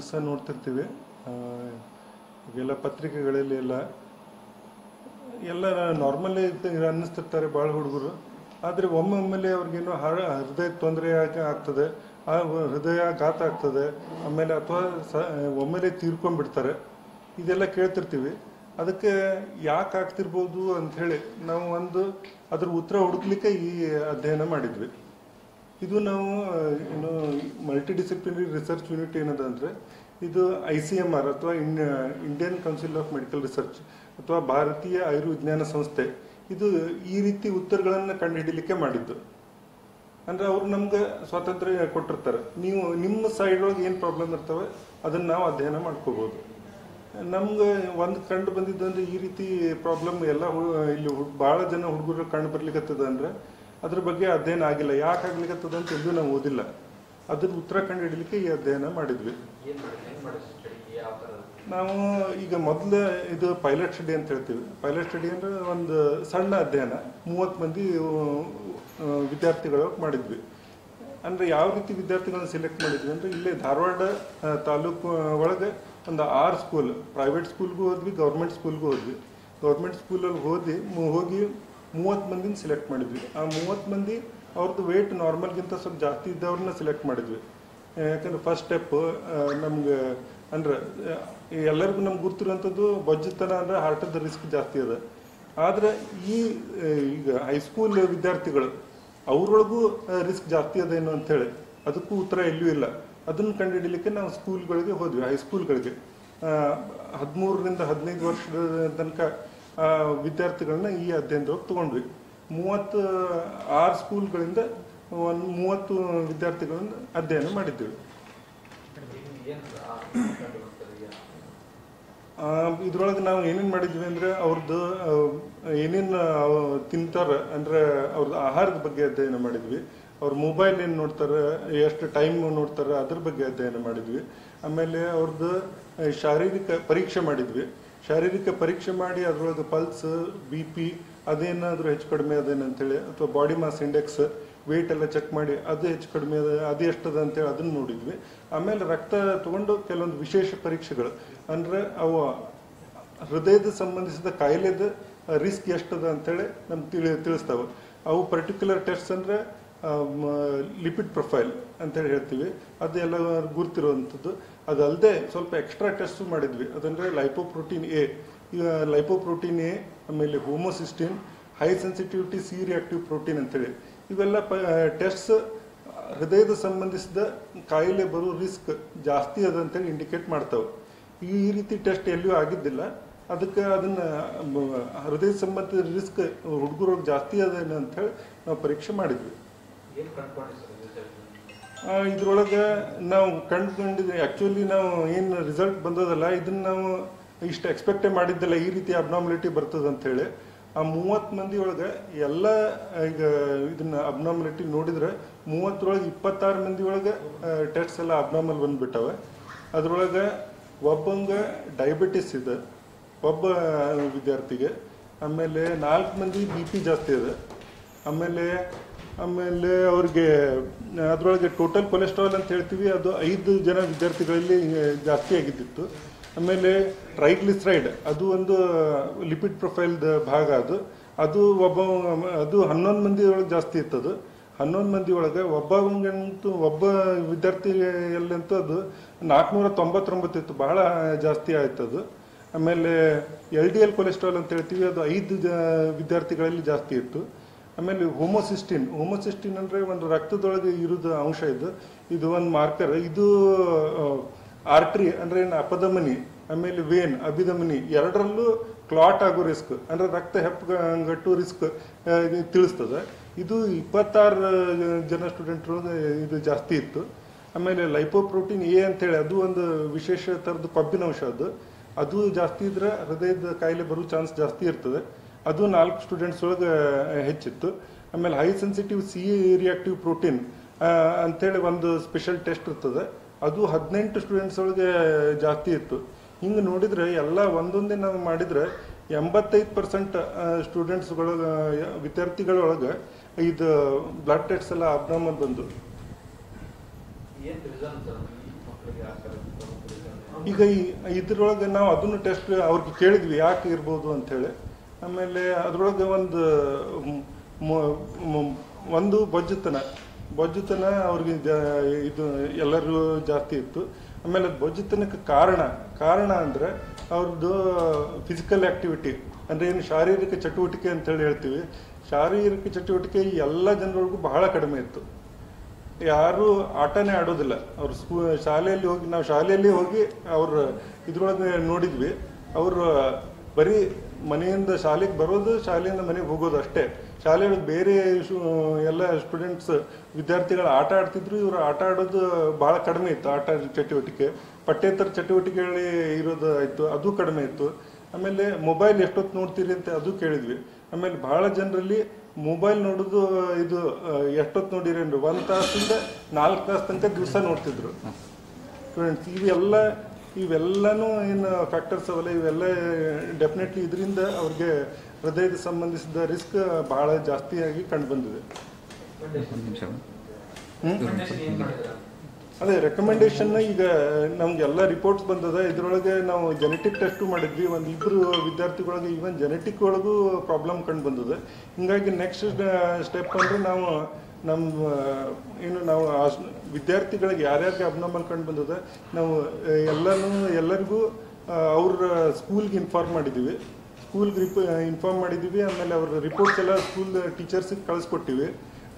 ದಿವಸ ನೋಡ್ತಿರ್ತೀವಿ. ಈಗೆಲ್ಲ ಪತ್ರಿಕೆಗಳಲ್ಲಿ ಎಲ್ಲ ನಾರ್ಮಲ್ಲೇ ಅನ್ನಿಸ್ತಿರ್ತಾರೆ ಭಾಳ ಹುಡುಗರು. ಆದರೆ ಒಮ್ಮೆಲೆ ಅವ್ರಿಗೇನೋ ಹೃದಯ ತೊಂದರೆ ಆಗ್ತದೆ, ಹೃದಯಾಘಾತ ಆಗ್ತದೆ, ಆಮೇಲೆ ಅಥವಾ ಒಮ್ಮೆಲೆ ತೀರ್ಕೊಂಡ್ಬಿಡ್ತಾರೆ. ಇದೆಲ್ಲ ಕೇಳ್ತಿರ್ತೀವಿ. ಅದಕ್ಕೆ ಯಾಕೆ ಆಗ್ತಿರ್ಬೋದು ಅಂಥೇಳಿ ನಾವು ಅದ್ರ ಉತ್ತರ ಹುಡುಕ್ಲಿಕ್ಕೆ ಈ ಅಧ್ಯಯನ ಮಾಡಿದ್ವಿ. ಇದು ನಾವು ಏನು ಮಲ್ಟಿ ಡಿಸಿಪ್ಲಿನರಿ ರಿಸರ್ಚ್ ಯೂನಿಟ್ ಏನದ ಅಂದರೆ, ಇದು ICMR ಅಥವಾ Indian council of medical research ಅಥವಾ ಭಾರತೀಯ ಆಯುರ್ವಿಜ್ಞಾನ ಸಂಸ್ಥೆ, ಇದು ಈ ರೀತಿ ಉತ್ತರಗಳನ್ನು ಕಂಡುಹಿಡಿಯಲಿಕ್ಕೆ ಮಾಡಿದ್ದು. ಅಂದರೆ ಅವ್ರು ನಮ್ಗೆ ಸ್ವಾತಂತ್ರ್ಯ ಕೊಟ್ಟಿರ್ತಾರೆ. ನೀವು ನಿಮ್ಮ ಸೈಡ್ ಒಳಗೆ ಏನು ಪ್ರಾಬ್ಲಮ್ ಇರ್ತವೆ ಅದನ್ನು ನಾವು ಅಧ್ಯಯನ ಮಾಡ್ಕೋಬೋದು. ನಮ್ಗೆ ಕಂಡು ಬಂದಿದ್ದು ಅಂದರೆ, ಈ ರೀತಿ ಪ್ರಾಬ್ಲಮ್ ಎಲ್ಲ ಇಲ್ಲಿ ಭಾಳ ಜನ ಹುಡುಗರು ಕಂಡು ಬರ್ಲಿಕ್ಕತ್ತದ ಅಂದರೆ ಅದ್ರ ಬಗ್ಗೆ ಅಧ್ಯಯನ ಆಗಿಲ್ಲ. ಯಾಕೆ ಆಗ್ಲಿಕ್ಕತ್ತದ ಅಂತ ಎಲ್ಲೂ ನಾವು ಓದಿಲ್ಲ. ಅದ್ರ ಉತ್ತರ ಕಂಡು ಹಿಡಲಿಕ್ಕೆ ಈ ಅಧ್ಯಯನ ಮಾಡಿದ್ವಿ. ನಾವು ಈಗ ಮೊದಲು ಇದು ಪೈಲಟ್ ಸ್ಟಡಿ ಅಂತ ಹೇಳ್ತೀವಿ. ಪೈಲಟ್ ಸ್ಟಡಿ ಅಂದರೆ ಒಂದು ಸಣ್ಣ ಅಧ್ಯಯನ, 30 ಮಂದಿ ವಿದ್ಯಾರ್ಥಿಗಳು ಮಾಡಿದ್ವಿ. ಅಂದರೆ ಯಾವ ರೀತಿ ವಿದ್ಯಾರ್ಥಿಗಳನ್ನ ಸೆಲೆಕ್ಟ್ ಮಾಡಿದ್ವಿ ಅಂದರೆ, ಇಲ್ಲೇ ಧಾರವಾಡ ತಾಲೂಕು ಒಳಗೆ ಒಂದು 6 ಸ್ಕೂಲ್, ಪ್ರೈವೇಟ್ ಸ್ಕೂಲ್ಗೂ ಹೋದ್ವಿ, ಗೌರ್ಮೆಂಟ್ ಸ್ಕೂಲ್ಗೂ ಹೋದ್ವಿ. ಗೌರ್ಮೆಂಟ್ ಸ್ಕೂಲಲ್ಲಿ ಹೋಗಿ 30 ಮಂದಿನ ಸೆಲೆಕ್ಟ್ ಮಾಡಿದ್ವಿ. ಆ 30 ಮಂದಿ ಅವ್ರದ್ದು ವೇಟ್ ನಾರ್ಮಲ್ಗಿಂತ ಸ್ವಲ್ಪ ಜಾಸ್ತಿ ಇದ್ದವ್ರನ್ನ ಸೆಲೆಕ್ಟ್ ಮಾಡಿದ್ವಿ. ಯಾಕಂದ್ರೆ ಫಸ್ಟ್ ಸ್ಟೆಪ್ ನಮ್ಗೆ ಅಂದ್ರೆ ಎಲ್ಲರಿಗೂ ನಮ್ಗೆ ಗುರ್ತಿರುವಂಥದ್ದು ಬೊಜ್ಜತನ ಅಂದರೆ ಹಾರ್ಟದ ರಿಸ್ಕ್ ಜಾಸ್ತಿ ಅದ. ಆದರೆ ಈಗ ಹೈಸ್ಕೂಲ್ ವಿದ್ಯಾರ್ಥಿಗಳು ಅವ್ರೊಳಗೂ ರಿಸ್ಕ್ ಜಾಸ್ತಿ ಅದೇನು ಅಂಥೇಳಿ ಅದಕ್ಕೂ ಉತ್ತರ ಎಲ್ಲೂ ಇಲ್ಲ. ಅದನ್ನು ಕಂಡುಹಿಡಲಿಕ್ಕೆ ನಾವು ಸ್ಕೂಲ್ಗಳಿಗೆ ಹೋದ್ವಿ, ಹೈಸ್ಕೂಲ್ಗಳಿಗೆ. 13ರಿಂದ 15 ವರ್ಷದ ತನಕ ವಿದ್ಯಾರ್ಥಿಗಳನ್ನ ಈ ಅಧ್ಯಯನದೊಳಗೆ ತೊಗೊಂಡ್ವಿ. 36 ಸ್ಕೂಲ್ಗಳಿಂದ 30 ವಿದ್ಯಾರ್ಥಿಗಳನ್ನ ಅಧ್ಯಯನ ಮಾಡಿದ್ದೀವಿ. ಇದ್ರೊಳಗೆ ನಾವು ಏನೇನು ಮಾಡಿದ್ವಿ ಅಂದರೆ, ಅವ್ರದ್ದು ಏನೇನು ತಿಂತಾರೆ ಅಂದರೆ ಅವ್ರದ್ದು ಆಹಾರದ ಬಗ್ಗೆ ಅಧ್ಯಯನ ಮಾಡಿದ್ವಿ. ಅವ್ರ ಮೊಬೈಲ್ ಏನು ನೋಡ್ತಾರೆ, ಎಷ್ಟು ಟೈಮ್ ನೋಡ್ತಾರೆ ಅದ್ರ ಬಗ್ಗೆ ಅಧ್ಯಯನ ಮಾಡಿದ್ವಿ. ಆಮೇಲೆ ಅವ್ರದ್ದು ಶಾರೀರಿಕ ಪರೀಕ್ಷೆ ಮಾಡಿದ್ವಿ. ಶಾರೀರಿಕ ಪರೀಕ್ಷೆ ಮಾಡಿ ಅದರೊಳಗೆ ಪಲ್ಸ್, BP ಅದೇನಾದರೂ ಹೆಚ್ಚು ಕಡಿಮೆ ಅದೇನಂತೇಳಿ, ಅಥವಾ ಬಾಡಿ ಮಾಸ್ ಇಂಡೆಕ್ಸ್, ವೆಯ್ಟ್ ಎಲ್ಲ ಚೆಕ್ ಮಾಡಿ ಅದು ಹೆಚ್ಚು ಕಡಿಮೆ ಅದು ಎಷ್ಟದ ಅಂತೇಳಿ ಅದನ್ನು ನೋಡಿದ್ವಿ. ಆಮೇಲೆ ರಕ್ತ ತಗೊಂಡು ಕೆಲವೊಂದು ವಿಶೇಷ ಪರೀಕ್ಷೆಗಳು ಅಂದರೆ ಅವು ಹೃದಯದ ಸಂಬಂಧಿಸಿದ ಕಾಯಿಲೆದ ರಿಸ್ಕ್ ಎಷ್ಟದ ಅಂತೇಳಿ ನಮ್ಗೆ ತಿಳಿಸ್ತಾವೆ. ಅವು ಪರ್ಟಿಕ್ಯುಲರ್ ಟೆಸ್ಟ್ ಅಂದರೆ ಲಿಪಿಡ್ ಪ್ರೊಫೈಲ್ ಅಂತೇಳಿ ಹೇಳ್ತೀವಿ, ಅದೆಲ್ಲ ಗುರ್ತಿರುವಂಥದ್ದು. ಅದಲ್ಲದೆ ಸ್ವಲ್ಪ ಎಕ್ಸ್ಟ್ರಾ ಟೆಸ್ಟು ಮಾಡಿದ್ವಿ. ಅದಂದರೆ ಲೈಪೋಪ್ರೋಟೀನ್ A, ಈಗ ಲೈಪೋಪ್ರೋಟೀನ್ A, ಆಮೇಲೆ homocysteine, high sensitivity C reactive protein ಅಂತೇಳಿ ಇವೆಲ್ಲ ಟೆಸ್ಟ್ಸ್ ಹೃದಯದ ಸಂಬಂಧಿಸಿದ ಕಾಯಿಲೆ ಬರೋ ರಿಸ್ಕ್ ಜಾಸ್ತಿ ಅದ ಅಂತೇಳಿ ಇಂಡಿಕೇಟ್ ಮಾಡ್ತಾವೆ. ಈ ರೀತಿ ಟೆಸ್ಟ್ ಎಲ್ಲಿಯೂ ಆಗಿದ್ದಿಲ್ಲ. ಅದಕ್ಕೆ ಅದನ್ನು ಹೃದಯ ಸಂಬಂಧಿತ ರಿಸ್ಕ್ ಹುಡುಗರಿಗೆ ಜಾಸ್ತಿ ಅದೇನು ಅಂಥೇಳಿ ನಾವು ಪರೀಕ್ಷೆ ಮಾಡಿದ್ವಿ. ಇದ್ರೊಳಗೆ ನಾವು ಕಂಡುಕೊಂಡಿದ್ವಿ, ಆ್ಯಕ್ಚುಲಿ ನಾವು ಏನು ರಿಸಲ್ಟ್ ಬಂದದಲ್ಲ ಇದನ್ನು ನಾವು ಇಷ್ಟು ಎಕ್ಸ್ಪೆಕ್ಟೇ ಮಾಡಿದ್ದಿಲ್ಲ ಈ ರೀತಿ ಅಬ್ನಾರ್ಮಲಿಟಿ ಬರ್ತದೆ ಅಂಥೇಳಿ. ಆ 30 ಮಂದಿ ಒಳಗೆ ಎಲ್ಲ ಈಗ ಇದನ್ನ ಅಬ್ನಾರ್ಮಲಿಟಿ ನೋಡಿದ್ರೆ 30ರೊಳಗೆ 26 ಮಂದಿ ಒಳಗೆ ಟೆಸ್ಟ್ ಎಲ್ಲ ಅಬ್ನಾರ್ಮಲ್ ಬಂದ್ಬಿಟ್ಟವೆ. ಅದರೊಳಗೆ ಒಬ್ಬಂಗೆ ಡಯಾಬಿಟಿಸ್ ಇದೆ, ಒಬ್ಬ ವಿದ್ಯಾರ್ಥಿಗೆ. ಆಮೇಲೆ 4 ಮಂದಿ BP ಜಾಸ್ತಿ ಇದೆ. ಆಮೇಲೆ ಅವ್ರಿಗೆ ಅದರೊಳಗೆ ಟೋಟಲ್ ಕೊಲೆಸ್ಟ್ರಾಲ್ ಅಂತ ಹೇಳ್ತೀವಿ, ಅದು 5 ಜನ ವಿದ್ಯಾರ್ಥಿಗಳಲ್ಲಿ ಜಾಸ್ತಿ ಆಗಿದ್ದಿತ್ತು. ಆಮೇಲೆ ಟ್ರೈಗ್ಲಿಸರೈಡ್, ಅದು ಒಂದು ಲಿಪಿಡ್ ಪ್ರೊಫೈಲ್ದ ಭಾಗ. ಅದು 11 ಮಂದಿ ಒಳಗೆ ಜಾಸ್ತಿ ಇತ್ತದು. 11 ಮಂದಿ ಒಳಗೆ ಒಬ್ಬ ವಿದ್ಯಾರ್ಥಿಯಲ್ಲಂತೂ ಅದು 499 ಇತ್ತು, ಬಹಳ ಜಾಸ್ತಿ ಆಯ್ತದು. ಆಮೇಲೆ LDL ಕೊಲೆಸ್ಟ್ರಾಲ್ ಅಂತ ಹೇಳ್ತೀವಿ, ಅದು 5 ವಿದ್ಯಾರ್ಥಿಗಳಲ್ಲಿ ಜಾಸ್ತಿ ಇತ್ತು. ಆಮೇಲೆ ಹೋಮೋಸಿಸ್ಟಿನ್ ಅಂದರೆ ಒಂದು ರಕ್ತದೊಳಗೆ ಇರೋದು ಅಂಶ ಇದು ಒಂದು ಮಾರ್ಕರ್. ಇದು ಆರ್ಟ್ರಿ ಅಂದರೆ ಅಪಧಮನಿ, ಆಮೇಲೆ ವೇನ್ ಅಭಿಧಮನಿ ಎರಡರಲ್ಲೂ ಕ್ಲಾಟ್ ಆಗೋ ರಿಸ್ಕ್ ಅಂದರೆ ರಕ್ತ ಹೆಪ್ಪಗಟ್ಟು ರಿಸ್ಕ್ ತಿಳಿಸ್ತದೆ. ಇದು 26 ಜನ ಸ್ಟೂಡೆಂಟ್ರು ಇದು ಜಾಸ್ತಿ ಇತ್ತು. ಆಮೇಲೆ ಲೈಪೋಪ್ರೋಟೀನ್ A ಅಂತೇಳಿ ಅದು ಒಂದು ವಿಶೇಷ ಥರದ ಕೊಬ್ಬಿನ ಅಂಶ. ಅದು ಜಾಸ್ತಿ ಇದ್ರೆ ಹೃದಯದ ಕಾಯಿಲೆ ಬರೋ ಚಾನ್ಸ್ ಜಾಸ್ತಿ ಇರ್ತದೆ. ಅದು 4 ಸ್ಟೂಡೆಂಟ್ಸ್ ಒಳಗೆ ಹೆಚ್ಚಿತ್ತು. ಆಮೇಲೆ high sensitive C reactive protein ಅಂಥೇಳಿ ಒಂದು ಸ್ಪೆಷಲ್ ಟೆಸ್ಟ್ ಇರ್ತದೆ, ಅದು 18 ಸ್ಟೂಡೆಂಟ್ಸ್ ಒಳಗೆ ಜಾಸ್ತಿ ಇತ್ತು. ಹಿಂಗೆ ನೋಡಿದರೆ ಎಲ್ಲ ಒಂದೊಂದೇ ನಾವು ಮಾಡಿದರೆ 85% ಸ್ಟೂಡೆಂಟ್ಸ್ಗಳೊಳಗೆ ವಿದ್ಯಾರ್ಥಿಗಳೊಳಗೆ ಇದು ಬ್ಲಡ್ ಟೆಸ್ಟ್ ಎಲ್ಲ ಅಬ್ನಾರ್ಮಲ್ ಬಂದು. ಈಗ ಇದ್ರೊಳಗೆ ನಾವು ಅದನ್ನು ಟೆಸ್ಟ್ ಅವ್ರಿಗೆ ಕೇಳಿದ್ವಿ ಯಾಕೆ ಇರ್ಬೋದು ಅಂಥೇಳಿ. ಆಮೇಲೆ ಅದ್ರೊಳಗೆ ಒಂದು ಬೊಜ್ಜುತನ ಅವ್ರಿಗೆ ಇದು ಎಲ್ಲರೂ ಜಾಸ್ತಿ ಇತ್ತು. ಆಮೇಲೆ ಬೊಜ್ಜುತನಕ್ಕೆ ಕಾರಣ ಅಂದರೆ ಅವ್ರದ್ದು ಫಿಸಿಕಲ್ ಆ್ಯಕ್ಟಿವಿಟಿ, ಅಂದರೆ ಏನು ಶಾರೀರಿಕ ಚಟುವಟಿಕೆ ಅಂತೇಳಿ ಹೇಳ್ತೀವಿ. ಶಾರೀರಿಕ ಚಟುವಟಿಕೆ ಎಲ್ಲ ಜನರೊಳಗೂ ಬಹಳ ಕಡಿಮೆ ಇತ್ತು. ಯಾರು ಆಟನೇ ಆಡೋದಿಲ್ಲ. ಅವ್ರು ನಾವು ಶಾಲೆಯಲ್ಲಿ ಹೋಗಿ ಅವ್ರ ಇದ್ರೊಳಗೆ ನೋಡಿದ್ವಿ. ಅವರು ಬರೀ ಮನೆಯಿಂದ ಶಾಲೆಗೆ ಬರೋದು, ಶಾಲೆಯಿಂದ ಮನೆಗೆ ಹೋಗೋದು ಅಷ್ಟೇ. ಶಾಲೆಯೊಳಗೆ ಬೇರೆ ಎಲ್ಲ ಸ್ಟೂಡೆಂಟ್ಸ್ ವಿದ್ಯಾರ್ಥಿಗಳು ಆಟ ಆಡ್ತಿದ್ರು, ಇವರು ಆಟ ಆಡೋದು ಬಹಳ ಕಡಿಮೆ ಇತ್ತು. ಆಟ ಚಟುವಟಿಕೆ, ಪಠ್ಯೇತರ ಚಟುವಟಿಕೆಗಳಲ್ಲಿ ಇರೋದು ಆಯಿತು, ಅದು ಕಡಿಮೆ ಇತ್ತು. ಆಮೇಲೆ ಮೊಬೈಲ್ ಎಷ್ಟೊತ್ತು ನೋಡ್ತೀರಿ ಅಂತ ಅದು ಕೇಳಿದ್ವಿ. ಆಮೇಲೆ ಬಹಳ ಜನರಲ್ಲಿ ಮೊಬೈಲ್ ನೋಡೋದು ಇದು ಎಷ್ಟೊತ್ತು ನೋಡಿರಿ ಅಂದ್ರೆ 1 ತಾಸಿಂದ 4 ತಾಸು ತನಕ ದಿವಸ ನೋಡ್ತಿದ್ರು ಸ್ಟೂಡೆಂಟ್ಸ್. ಇವೆಲ್ಲನೂ ಏನು ಫ್ಯಾಕ್ಟರ್ಸ್ ಅವಲ್ಲ, ಇವೆಲ್ಲ ಡೆಫಿನೆಟ್ಲಿ ಇದರಿಂದ ಅವ್ರಿಗೆ ಹೃದಯದ ಸಂಬಂಧಿಸಿದ ರಿಸ್ಕ್ ಬಹಳ ಜಾಸ್ತಿಯಾಗಿ ಕಂಡು ಬಂದಿದೆ. ಅದೇ ರೆಕಮೆಂಡೇಶನ್ ಈಗ ನಮ್ಗೆಲ್ಲ ರಿಪೋರ್ಟ್ಸ್ ಬಂದದ. ಇದರೊಳಗೆ ನಾವು ಜೆನೆಟಿಕ್ ಟೆಸ್ಟು ಮಾಡಿದ್ವಿ. ಇಬ್ಬರು ವಿದ್ಯಾರ್ಥಿಗಳಿಗೆ ಈವನ್ ಜೆನೆಟಿಕ್ ಒಳಗೂ ಪ್ರಾಬ್ಲಮ್ ಕಂಡು ಬಂದದ. ಹಿಂಗಾಗಿ ನೆಕ್ಸ್ಟ್ ಸ್ಟೆಪ್ ಅಂದರೆ ನಾವು ವಿದ್ಯಾರ್ಥಿಗಳಿಗೆ ಯಾರ್ಯಾರಿಗೆ ಅಬ್ನಾರ್ಮಲ್ ಕಂಡು ಬಂದದ ನಾವು ಎಲ್ಲರಿಗೂ ಅವ್ರ ಸ್ಕೂಲ್ಗೆ ಇನ್ಫಾರ್ಮ್ ಮಾಡಿದ್ದೀವಿ. ಆಮೇಲೆ ಅವ್ರ ರಿಪೋರ್ಟ್ಸ್ ಎಲ್ಲ ಸ್ಕೂಲ್ ಟೀಚರ್ಸಿಗೆ ಕಳಿಸ್ಕೊಟ್ಟಿವಿ.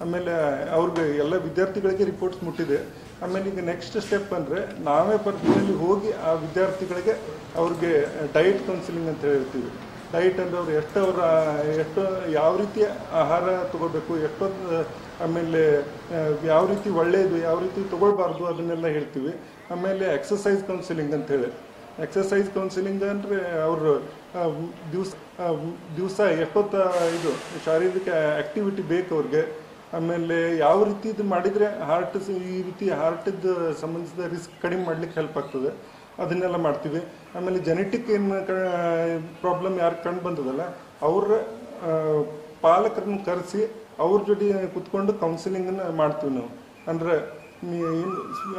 ಆಮೇಲೆ ಅವ್ರಿಗೆ ಎಲ್ಲ ವಿದ್ಯಾರ್ಥಿಗಳಿಗೆ ರಿಪೋರ್ಟ್ಸ್ ಮುಟ್ಟಿದೆ. ಆಮೇಲೆ ಈಗ ನೆಕ್ಸ್ಟ್ ಸ್ಟೆಪ್ ಅಂದರೆ ನಾವೇ ಪರ್ಸನಲಿ ಹೋಗಿ ಆ ವಿದ್ಯಾರ್ಥಿಗಳಿಗೆ ಅವ್ರಿಗೆ ಡಯಟ್ ಕೌನ್ಸಿಲಿಂಗ್ ಅಂತ ಹೇಳ್ತೀವಿ. ಡಯಟ್ ಅಂದರೆ ಅವ್ರು ಎಷ್ಟು ಯಾವ ರೀತಿ ಆಹಾರ ತಗೋಬೇಕು, ಆಮೇಲೆ ಯಾವ ರೀತಿ ಒಳ್ಳೆಯದು, ಯಾವ ರೀತಿ ತಗೊಳ್ಬಾರ್ದು ಅದನ್ನೆಲ್ಲ ಹೇಳ್ತೀವಿ. ಆಮೇಲೆ ಎಕ್ಸಸೈಸ್ ಕೌನ್ಸಿಲಿಂಗ್ ಅಂತೇಳಿ. ಎಕ್ಸಸೈಸ್ ಕೌನ್ಸಿಲಿಂಗ್ ಅಂದರೆ ಅವರು ದಿವಸ ಇದು ಶಾರೀರಿಕ ಆ್ಯಕ್ಟಿವಿಟಿ ಬೇಕು ಅವ್ರಿಗೆ. ಆಮೇಲೆ ಯಾವ ರೀತಿ ಇದು ಮಾಡಿದರೆ ಈ ರೀತಿ ಹಾರ್ಟಿದ್ದು ಸಂಬಂಧಿಸಿದ ರಿಸ್ಕ್ ಕಡಿಮೆ ಮಾಡ್ಲಿಕ್ಕೆ ಹೆಲ್ಪ್ ಆಗ್ತದೆ, ಅದನ್ನೆಲ್ಲ ಮಾಡ್ತೀವಿ. ಆಮೇಲೆ ಜೆನೆಟಿಕ್ ಪ್ರಾಬ್ಲಮ್ ಯಾರು ಕಂಡು ಬಂದದಲ್ಲ ಅವ್ರ ಪಾಲಕರನ್ನು ಕರೆಸಿ ಅವ್ರ ಜೊತೆ ಕುತ್ಕೊಂಡು ಕೌನ್ಸಿಲಿಂಗನ್ನು ಮಾಡ್ತೀವಿ ನಾವು. ಅಂದರೆ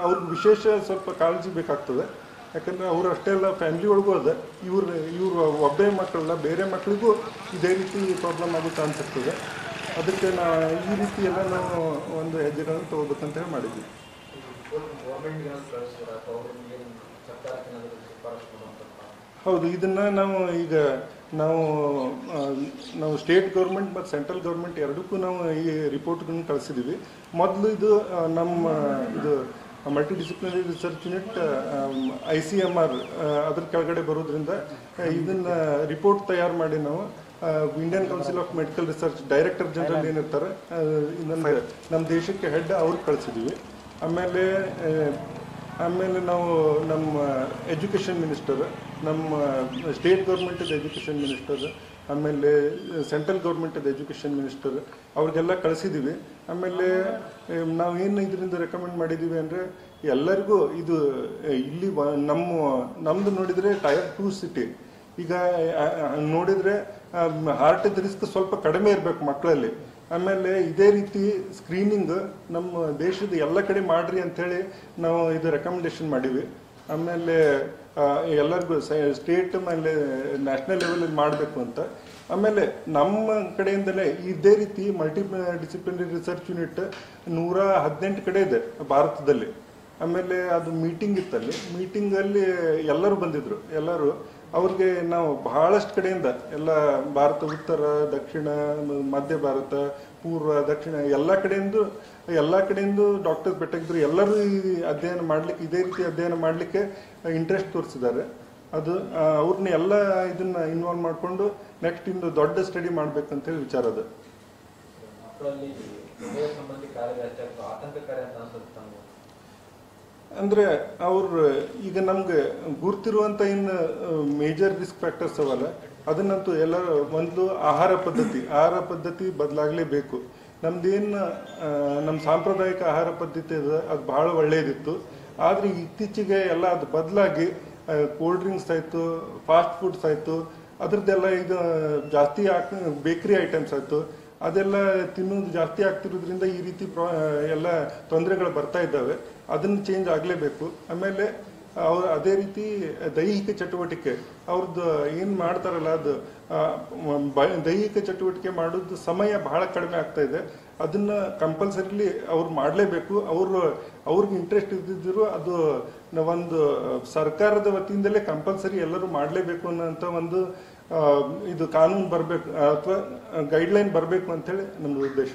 ಅವ್ರಿಗೆ ವಿಶೇಷ ಸ್ವಲ್ಪ ಕಾಳಜಿ ಬೇಕಾಗ್ತದೆ. ಯಾಕಂದರೆ ಅವರು ಅಷ್ಟೇ ಅಲ್ಲ, ಫ್ಯಾಮಿಲಿ ಒಳಗೂ ಅದ. ಇವರು ಒಬ್ಬೇ ಮಕ್ಕಳಲ್ಲ, ಬೇರೆ ಮಕ್ಕಳಿಗೂ ಇದೇ ರೀತಿ ಪ್ರಾಬ್ಲಮ್ ಆಗೋ ಚಾನ್ಸ್ ಇರ್ತದೆ. ಅದಕ್ಕೆ ಈ ರೀತಿ ಎಲ್ಲ ನಾವು ಒಂದು ಹೆಜ್ಜೆಗಳನ್ನು ತಗೋಬೇಕಂತ ಹೇಳಿ ಮಾಡಿದ್ವಿ. ಹೌದು, ಇದನ್ನು ನಾವು ಸ್ಟೇಟ್ ಗೌರ್ಮೆಂಟ್ ಮತ್ತು ಸೆಂಟ್ರಲ್ ಗೌರ್ಮೆಂಟ್ ಎರಡಕ್ಕೂ ನಾವು ಈ ರಿಪೋರ್ಟ್ಗಳನ್ನು ಕಳಿಸಿದ್ದೀವಿ. ಮೊದಲು ಇದು multidisciplinary research unit ICMR ಅದ್ರ ಕೆಳಗಡೆ ಬರೋದ್ರಿಂದ ಇದನ್ನು ರಿಪೋರ್ಟ್ ತಯಾರು ಮಾಡಿ ನಾವು Indian council of medical research director general ಏನಿರ್ತಾರೆ ನಮ್ಮ ದೇಶಕ್ಕೆ ಹೆಡ್ ಅವ್ರಿಗೆ ಕಳಿಸಿದ್ದೀವಿ. ಆಮೇಲೆ ನಾವು ನಮ್ಮ ಎಜುಕೇಷನ್ ಮಿನಿಸ್ಟರ್, ನಮ್ಮ ಸ್ಟೇಟ್ ಗೌರ್ಮೆಂಟದ ಎಜುಕೇಷನ್ ಮಿನಿಸ್ಟರ್, ಆಮೇಲೆ ಸೆಂಟ್ರಲ್ ಗೌರ್ಮೆಂಟದ ಎಜುಕೇಷನ್ ಮಿನಿಸ್ಟರ್ ಅವ್ರಿಗೆಲ್ಲ ಕಳಿಸಿದ್ದೀವಿ. ಆಮೇಲೆ ನಾವೇನು ಇದರಿಂದ ರೆಕಮೆಂಡ್ ಮಾಡಿದ್ದೀವಿ ಅಂದರೆ ಎಲ್ಲರಿಗೂ ಇದು ಇಲ್ಲಿ ನಮ್ಮದು ನೋಡಿದರೆ ಟೈರ್ 2 ಸಿಟಿ. ಈಗ ನೋಡಿದರೆ ಹಾರ್ಟಿದ ರಿಸ್ಕ್ ಸ್ವಲ್ಪ ಕಡಿಮೆ ಇರಬೇಕು ಮಕ್ಕಳಲ್ಲಿ. ಆಮೇಲೆ ಇದೇ ರೀತಿ ಸ್ಕ್ರೀನಿಂಗ್ ನಮ್ಮ ದೇಶದ ಎಲ್ಲ ಕಡೆ ಮಾಡ್ರಿ ಅಂಥೇಳಿ ನಾವು ಇದು ರೆಕಮೆಂಡೇಶನ್ ಮಾಡೀವಿ. ಆಮೇಲೆ ಎಲ್ಲರಿಗೂ ಸ್ಟೇಟ್ ಮೇಲೆ ನ್ಯಾಷನಲ್ ಲೆವೆಲಲ್ಲಿ ಮಾಡಬೇಕು ಅಂತ. ಆಮೇಲೆ ನಮ್ಮ ಕಡೆಯಿಂದಲೇ ಇದೇ ರೀತಿ ಮಲ್ಟಿ ಡಿಸಿಪ್ಲಿನರಿ ರಿಸರ್ಚ್ ಯೂನಿಟ್ 118 ಕಡೆ ಇದೆ ಭಾರತದಲ್ಲಿ. ಆಮೇಲೆ ಅದು ಮೀಟಿಂಗ್ ಇತ್ತಲ್ಲಿ. ಮೀಟಿಂಗಲ್ಲಿ ಎಲ್ಲರೂ ಬಂದಿದ್ರು. ಅವ್ರಿಗೆ ನಾವು ಬಹಳಷ್ಟು ಕಡೆಯಿಂದ ಎಲ್ಲ ಭಾರತ, ಉತ್ತರ, ದಕ್ಷಿಣ, ಮಧ್ಯ ಭಾರತ, ಪೂರ್ವ, ದಕ್ಷಿಣ ಎಲ್ಲ ಕಡೆಯಿಂದ ಡಾಕ್ಟರ್ಸ್ ಭೇಟಿಯಾಗಿದ್ರು. ಎಲ್ಲರೂ ಇದೇ ರೀತಿ ಅಧ್ಯಯನ ಮಾಡಲಿಕ್ಕೆ ಇಂಟ್ರೆಸ್ಟ್ ತೋರಿಸಿದ್ದಾರೆ. ಅವ್ರನ್ನ ಇದನ್ನ ಇನ್ವಾಲ್ವ್ ಮಾಡಿಕೊಂಡು ನೆಕ್ಸ್ಟ್ ಇಂದು ದೊಡ್ಡ ಸ್ಟಡಿ ಮಾಡ್ಬೇಕಂತೇಳಿ ವಿಚಾರ ಅದು. ಅಂದರೆ ಈಗ ನಮ್ಗೆ ಗುರ್ತಿರುವಂಥ ಮೇಜರ್ ರಿಸ್ಕ್ ಫ್ಯಾಕ್ಟರ್ಸ್ ಅವಲ್ಲ, ಅದನ್ನಂತೂ ಒಂದು ಆಹಾರ ಪದ್ಧತಿ ಬದಲಾಗಲೇಬೇಕು. ನಮ್ಮ ಸಾಂಪ್ರದಾಯಿಕ ಆಹಾರ ಪದ್ಧತಿ ಅದು ಬಹಳ ಒಳ್ಳೆಯದಿತ್ತು. ಆದರೆ ಇತ್ತೀಚೆಗೆ ಎಲ್ಲ ಅದು ಬದಲಾಗಿ ಕೋಲ್ಡ್ ಡ್ರಿಂಕ್ಸ್ ಆಯಿತು, ಫಾಸ್ಟ್ ಫುಡ್ಸ್ ಆಯಿತು, ಅದ್ರದ್ದೆಲ್ಲ ಇದು ಜಾಸ್ತಿ ಬೇಕ್ರಿ ಐಟಮ್ಸ್ ಆಯಿತು, ಅದೆಲ್ಲ ತಿನ್ನೋದು ಜಾಸ್ತಿ ಆಗ್ತಿರೋದ್ರಿಂದ ಈ ರೀತಿ ಎಲ್ಲ ತೊಂದರೆಗಳು ಬರ್ತಾ ಇದ್ದಾವೆ. ಅದನ್ನು ಚೇಂಜ್ ಆಗಲೇಬೇಕು. ಆಮೇಲೆ ಅವ್ರು ಅದೇ ರೀತಿ ದೈಹಿಕ ಚಟುವಟಿಕೆ ಅವ್ರದ್ದು ಏನು ಮಾಡ್ತಾರಲ್ಲ ಅದು ದೈಹಿಕ ಚಟುವಟಿಕೆ ಮಾಡೋದು ಸಮಯ ಬಹಳ ಕಡಿಮೆ ಆಗ್ತಾ ಇದೆ. ಅದನ್ನ ಕಂಪಲ್ಸರಿಲಿ ಅವ್ರು ಮಾಡಲೇಬೇಕು. ಅವ್ರಿಗೆ ಇಂಟ್ರೆಸ್ಟ್ ಇದ್ದಿದ್ರು ಅದು ಒಂದು ಸರ್ಕಾರದ ವತಿಯಿಂದಲೇ ಕಂಪಲ್ಸರಿ ಎಲ್ಲರೂ ಮಾಡಲೇಬೇಕು ಅನ್ನೋಂಥ ಒಂದು ಇದು ಕಾನೂನು ಬರಬೇಕು ಅಥವಾ ಗೈಡ್ಲೈನ್ ಬರಬೇಕು ಅಂತೇಳಿ ನಮ್ಮದು ಉದ್ದೇಶ.